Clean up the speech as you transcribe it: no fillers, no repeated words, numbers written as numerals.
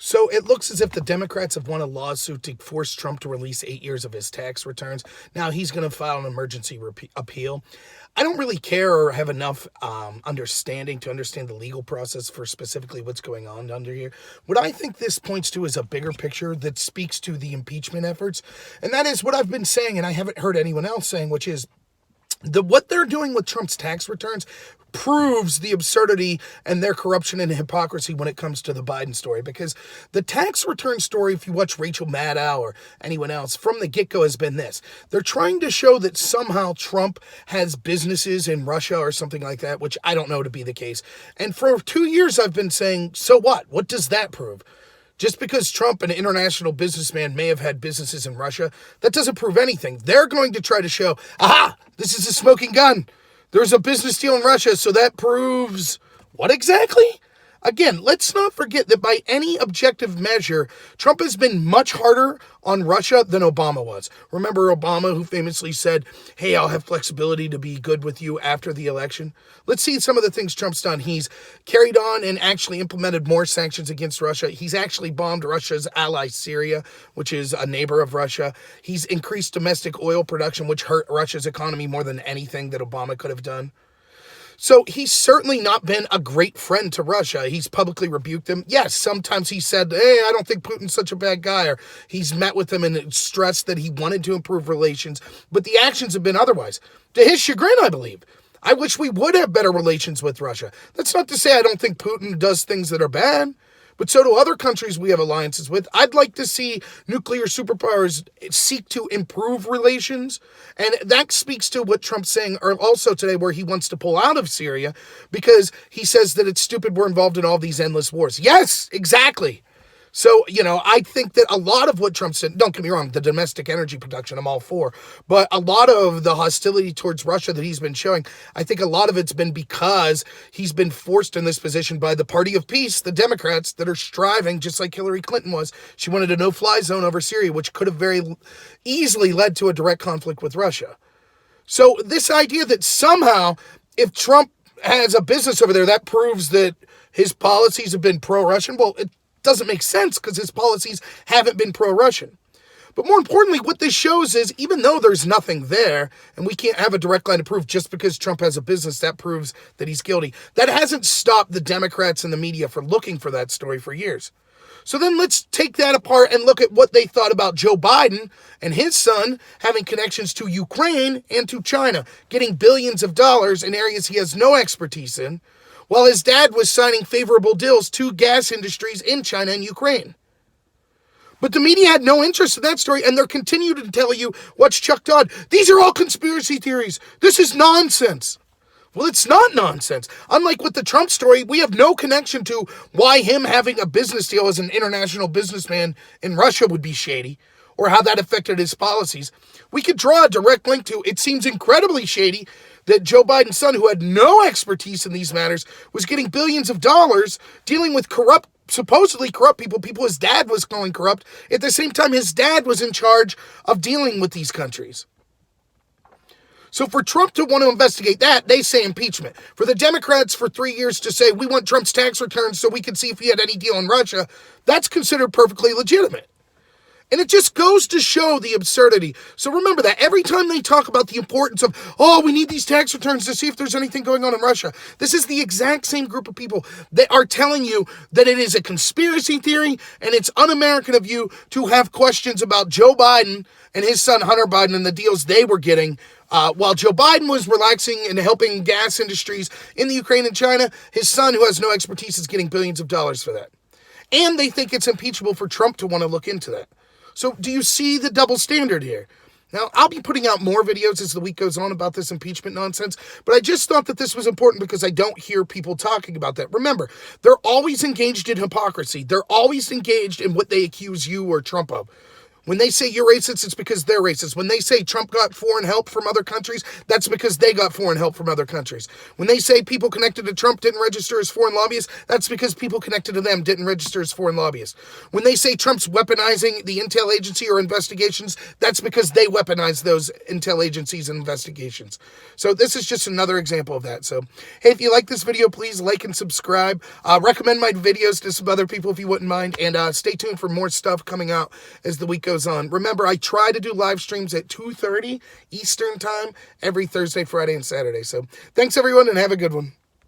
So it looks as if the Democrats have won a lawsuit to force Trump to release 8 years of his tax returns. Now he's going to file an emergency appeal. I don't really care or have enough understanding to understand the legal process for specifically what's going on under here. What I think this points to is a bigger picture that speaks to the impeachment efforts. And that is what I've been saying, and I haven't heard anyone else saying, which is what they're doing with Trump's tax returns proves the absurdity and their corruption and hypocrisy when it comes to the Biden story. Because the tax return story, if you watch Rachel Maddow or anyone else, from the get-go has been this. They're trying to show that somehow Trump has businesses in Russia or something like that, which I don't know to be the case. And for 2 years, I've been saying, so what? What does that prove? Just because Trump, an international businessman, may have had businesses in Russia, that doesn't prove anything. They're going to try to show, aha, this is a smoking gun. There's a business deal in Russia, so that proves what exactly? Again, let's not forget that by any objective measure, Trump has been much harder on Russia than Obama was. Remember Obama, who famously said, hey, I'll have flexibility to be good with you after the election? Let's see some of the things Trump's done. He's carried on and actually implemented more sanctions against Russia. He's actually bombed Russia's ally, Syria, which is a neighbor of Russia. He's increased domestic oil production, which hurt Russia's economy more than anything that Obama could have done. So he's certainly not been a great friend to Russia. He's publicly rebuked them. Yes, sometimes he said, hey, I don't think Putin's such a bad guy, or he's met with them and stressed that he wanted to improve relations, but the actions have been otherwise. To his chagrin, I believe. I wish we would have better relations with Russia. That's not to say I don't think Putin does things that are bad, but so do other countries we have alliances with. I'd like to see nuclear superpowers seek to improve relations. And that speaks to what Trump's saying also today, where he wants to pull out of Syria because he says that it's stupid we're involved in all these endless wars. Yes, exactly. So, I think that a lot of what Trump said, don't get me wrong, the domestic energy production, I'm all for, but a lot of the hostility towards Russia that he's been showing, I think a lot of it's been because he's been forced in this position by the party of peace, the Democrats, that are striving, just like Hillary Clinton was. She wanted a no-fly zone over Syria, which could have very easily led to a direct conflict with Russia. So this idea that somehow, if Trump has a business over there, that proves that his policies have been pro-Russian, well, it doesn't make sense because his policies haven't been pro-Russian. But more importantly, what this shows is even though there's nothing there and we can't have a direct line of proof just because Trump has a business, that proves that he's guilty. That hasn't stopped the Democrats and the media from looking for that story for years. So then let's take that apart and look at what they thought about Joe Biden and his son having connections to Ukraine and to China, getting billions of dollars in areas he has no expertise in, while his dad was signing favorable deals to gas industries in China and Ukraine. But the media had no interest in that story, and they're continuing to tell you, watch Chuck Todd, these are all conspiracy theories. This is nonsense. Well, it's not nonsense. Unlike with the Trump story, we have no connection to why him having a business deal as an international businessman in Russia would be shady, or how that affected his policies. We could draw a direct link to, it seems incredibly shady, that Joe Biden's son, who had no expertise in these matters, was getting billions of dollars dealing with supposedly corrupt people his dad was calling corrupt. At the same time, his dad was in charge of dealing with these countries. So for Trump to want to investigate that, they say impeachment. For the Democrats for 3 years to say, we want Trump's tax returns so we can see if he had any deal in Russia, that's considered perfectly legitimate. And it just goes to show the absurdity. So remember that every time they talk about the importance of, we need these tax returns to see if there's anything going on in Russia, this is the exact same group of people that are telling you that it is a conspiracy theory and it's un-American of you to have questions about Joe Biden and his son Hunter Biden and the deals they were getting. While Joe Biden was relaxing and helping gas industries in the Ukraine and China, his son, who has no expertise, is getting billions of dollars for that. And they think it's impeachable for Trump to want to look into that. So do you see the double standard here? Now, I'll be putting out more videos as the week goes on about this impeachment nonsense, but I just thought that this was important because I don't hear people talking about that. Remember, they're always engaged in hypocrisy. They're always engaged in what they accuse you or Trump of. When they say you're racist, it's because they're racist. When they say Trump got foreign help from other countries, that's because they got foreign help from other countries. When they say people connected to Trump didn't register as foreign lobbyists, that's because people connected to them didn't register as foreign lobbyists. When they say Trump's weaponizing the intel agency or investigations, that's because they weaponized those intel agencies and investigations. So this is just another example of that. So, hey, if you like this video, please like and subscribe. Recommend my videos to some other people if you wouldn't mind. And stay tuned for more stuff coming out as the week goes on. Remember, I try to do live streams at 2:30 Eastern time every Thursday, Friday, and Saturday. So thanks, everyone, and have a good one.